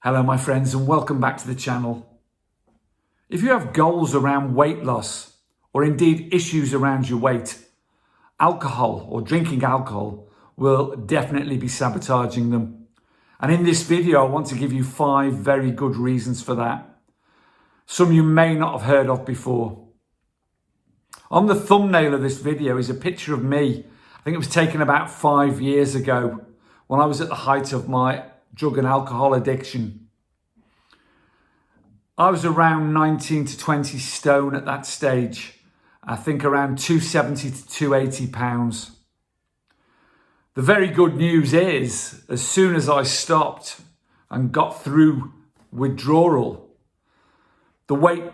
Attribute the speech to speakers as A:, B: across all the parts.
A: Hello my friends and welcome back to the channel. If you have goals around weight loss or indeed issues around your weight, alcohol or drinking alcohol will definitely be sabotaging them. And in this video I want to give you 5 very good reasons for that. Some you may not have heard of before. On the thumbnail of this video is a picture of me. I think it was taken about 5 years ago when I was at the height of my drug and alcohol addiction. I was around 19 to 20 stone at that stage. I think around 270 to 280 pounds. The very good news is, as soon as I stopped and got through withdrawal, the weight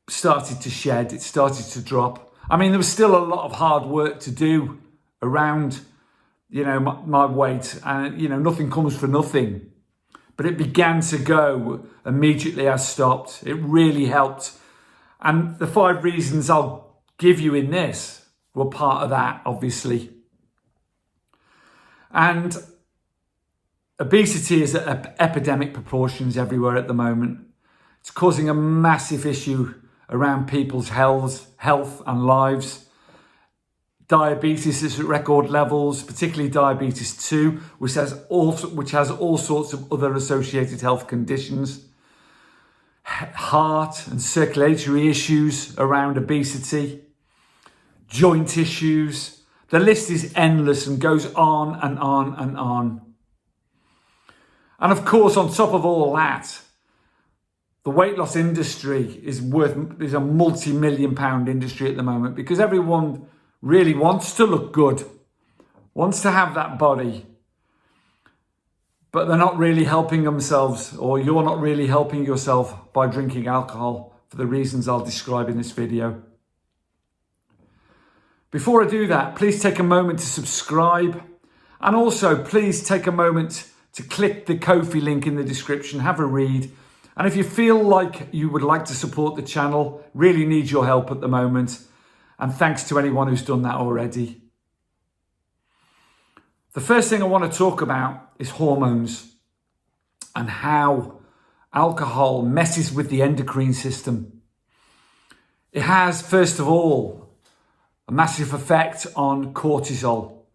A: started to shed, it started to drop. I mean, there was still a lot of hard work to do around my weight, and nothing comes for nothing, but it began to go immediately I stopped. It really helped, and the 5 reasons I'll give you in this were part of that, obviously. And obesity is at epidemic proportions everywhere at the moment. It's causing a massive issue around people's health and lives. Diabetes is at record levels, particularly diabetes 2, which has all sorts of other associated health conditions. Heart and circulatory issues around obesity, joint issues. The list is endless and goes on and on and on. And of course, on top of all that, the weight loss industry is a multi-million pound industry at the moment, because everyone really wants to look good, wants to have that body, but they're not really helping themselves, or you're not really helping yourself by drinking alcohol for the reasons I'll describe in this video. Before I do that, please take a moment to subscribe, and also please take a moment to click the Ko-fi link in the description, have a read. And if you feel like you would like to support the channel, really need your help at the moment, and thanks to anyone who's done that already. The first thing I want to talk about is hormones and how alcohol messes with the endocrine system. It has, first of all, a massive effect on cortisol.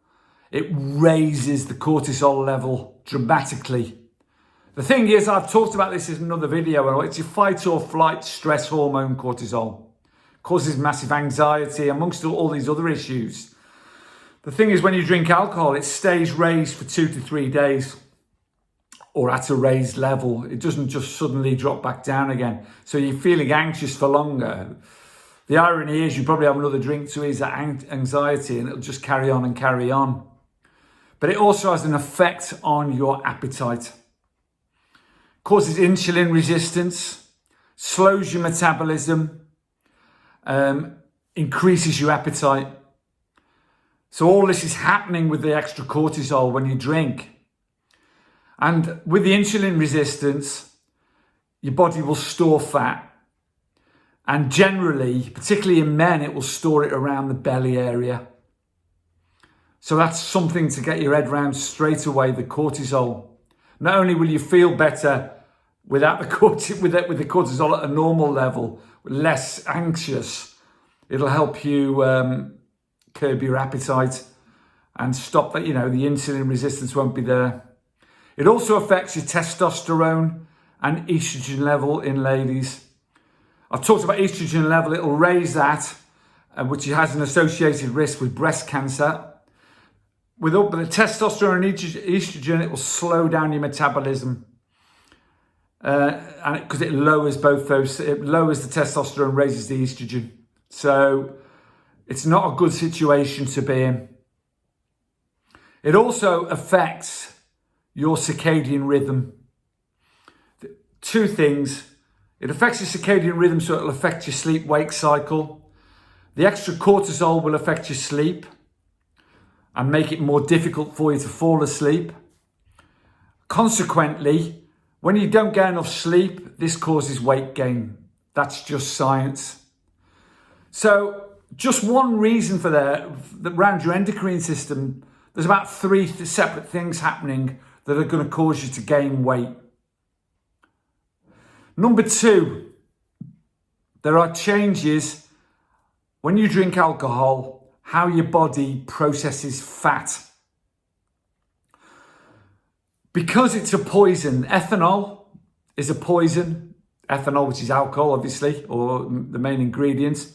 A: It raises the cortisol level dramatically. The thing is, I've talked about this in another video, it's your fight or flight stress hormone, cortisol. Causes massive anxiety amongst all these other issues. The thing is, when you drink alcohol, it stays raised for 2 to 3 days, or at a raised level. It doesn't just suddenly drop back down again. So you're feeling anxious for longer. The irony is you probably have another drink to ease that anxiety, and it'll just carry on and carry on. But it also has an effect on your appetite. Causes insulin resistance, slows your metabolism, increases your appetite. So all this is happening with the extra cortisol when you drink. And with the insulin resistance, your body will store fat. And generally, particularly in men, it will store it around the belly area. So that's something to get your head around straight away, the cortisol. Not only will you feel better without with the cortisol at a normal level, less anxious, it'll help you curb your appetite and stop that, the insulin resistance won't be there. It also affects your testosterone and estrogen level in ladies. I've talked about estrogen level, it'll raise that, which has an associated risk with breast cancer. With the testosterone and estrogen, it will slow down your metabolism. And because it lowers both those, it lowers the testosterone, raises the estrogen. So it's not a good situation to be in. It also affects your circadian rhythm. 2 things. It affects your circadian rhythm, so it'll affect your sleep-wake cycle. The extra cortisol will affect your sleep and make it more difficult for you to fall asleep. Consequently, when you don't get enough sleep, this causes weight gain. That's just science. So just one reason for that around your endocrine system, there's about 3 separate things happening that are going to cause you to gain weight. Number two, there are changes when you drink alcohol, how your body processes fat. Because it's a poison, ethanol is a poison. Ethanol, which is alcohol, obviously, or the main ingredients.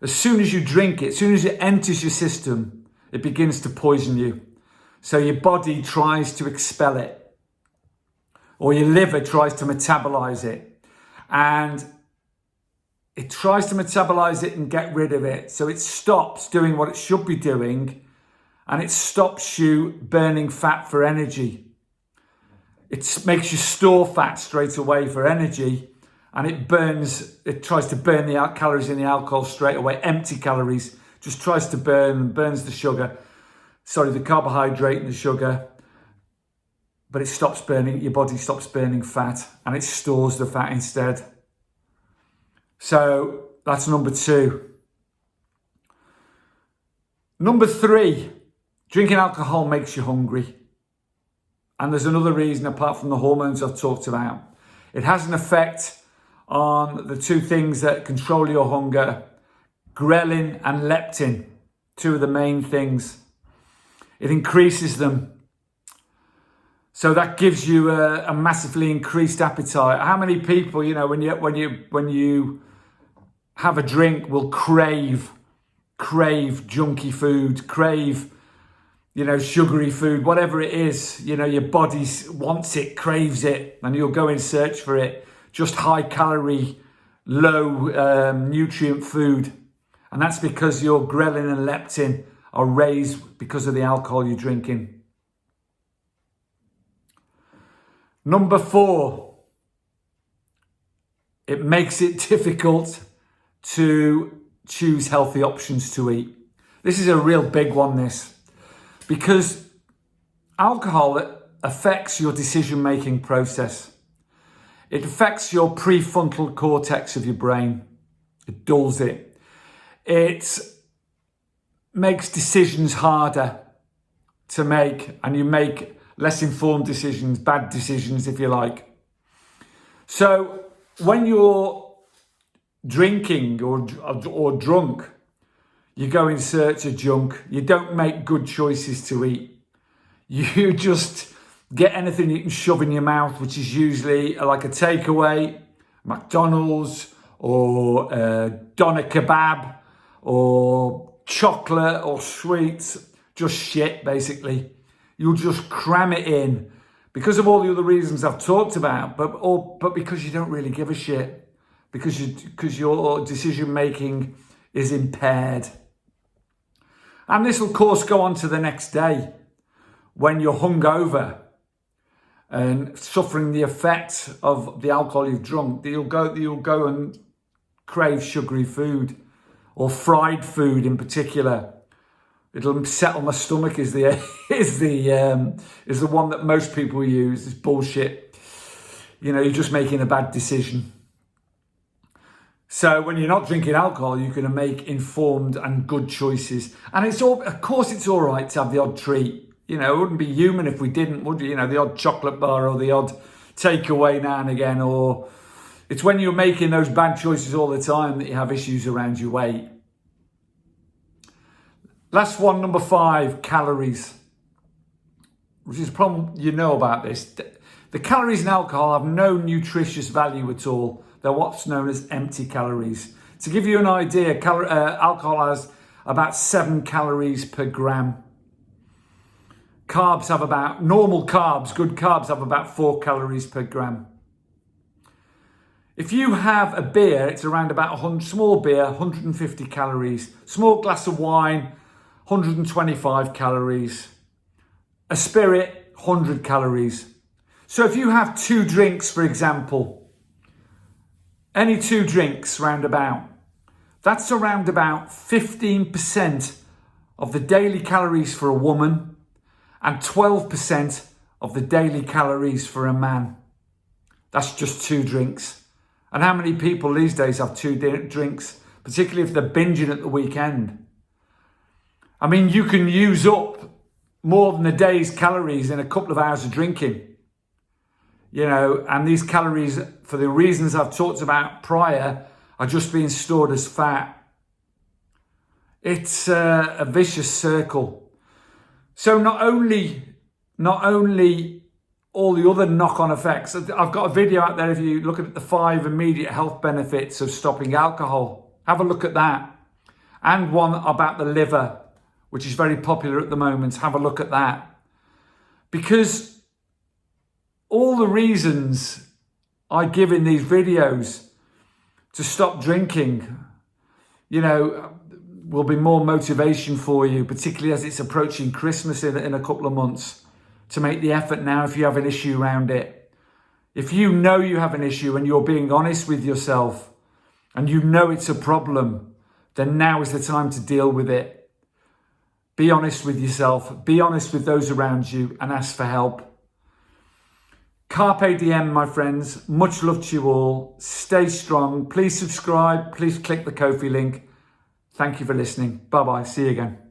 A: As soon as you drink it, as soon as it enters your system, it begins to poison you. So your body tries to expel it, or your liver tries to metabolize it. And it tries to metabolize it and get rid of it. So it stops doing what it should be doing, and it stops you burning fat for energy. It makes you store fat straight away for energy, and it tries to burn the calories in the alcohol straight away, empty calories, just tries to burns the sugar, the carbohydrate and the sugar, but it stops burning, your body stops burning fat, and it stores the fat instead. So that's number two. Number three, drinking alcohol makes you hungry. And there's another reason apart from the hormones I've talked about. It has an effect on the two things that control your hunger, ghrelin and leptin, two of the main things. It increases them. So that gives you a massively increased appetite. How many people, when you have a drink, will crave junky food, crave sugary food, whatever it is, your body wants it, craves it, and you'll go and search for it. Just high calorie, low nutrient food. And that's because your ghrelin and leptin are raised because of the alcohol you're drinking. Number four, it makes it difficult to choose healthy options to eat. This is a real big one, this. Because alcohol affects your decision-making process. It affects your prefrontal cortex of your brain. It dulls it. It makes decisions harder to make, and you make less informed decisions, bad decisions, if you like. So when you're drinking or drunk, you go in search of junk. You don't make good choices to eat. You just get anything you can shove in your mouth, which is usually like a takeaway, McDonald's, or doner kebab, or chocolate, or sweets. Just shit, basically. You'll just cram it in because of all the other reasons I've talked about, but because you don't really give a shit, because your decision making is impaired. And this will, of course, go on to the next day when you're hungover and suffering the effect of the alcohol you've drunk. You'll go and crave sugary food, or fried food in particular. It'll settle my stomach is the one that most people use. It's bullshit. You're just making a bad decision. So when you're not drinking alcohol, you're going to make informed and good choices. And of course it's all right to have the odd treat. It wouldn't be human if we didn't, would you? The odd chocolate bar or the odd takeaway now and again. Or it's when you're making those bad choices all the time that you have issues around your weight. Last one, number 5, calories. Which is a problem about this. The calories in alcohol have no nutritious value at all. They're what's known as empty calories. To give you an idea, alcohol has about 7 calories per gram. Normal carbs, good carbs, have about 4 calories per gram. If you have a beer, it's around about small beer, 150 calories. Small glass of wine, 125 calories. A spirit, 100 calories. So if you have 2 drinks, for example, any 2 drinks roundabout, that's around about 15% of the daily calories for a woman and 12% of the daily calories for a man. That's just 2 drinks. And how many people these days have 2 drinks, particularly if they're binging at the weekend? I mean, you can use up more than a day's calories in a couple of hours of drinking. and these calories, for the reasons I've talked about prior, are just being stored as fat. It's a vicious circle. So not only all the other knock-on effects, I've got a video out there if you look at the 5 immediate health benefits of stopping alcohol. Have a look at that. And one about the liver, which is very popular at the moment. Have a look at that. Because all the reasons I give in these videos to stop drinking, will be more motivation for you, particularly as it's approaching Christmas in a couple of months, to make the effort now if you have an issue around it. If you know you have an issue and you're being honest with yourself and you know it's a problem, then now is the time to deal with it. Be honest with yourself, be honest with those around you, and ask for help. Carpe diem, my friends. Much love to you all. Stay strong. Please subscribe. Please click the Ko-fi link. Thank you for listening. Bye-bye. See you again.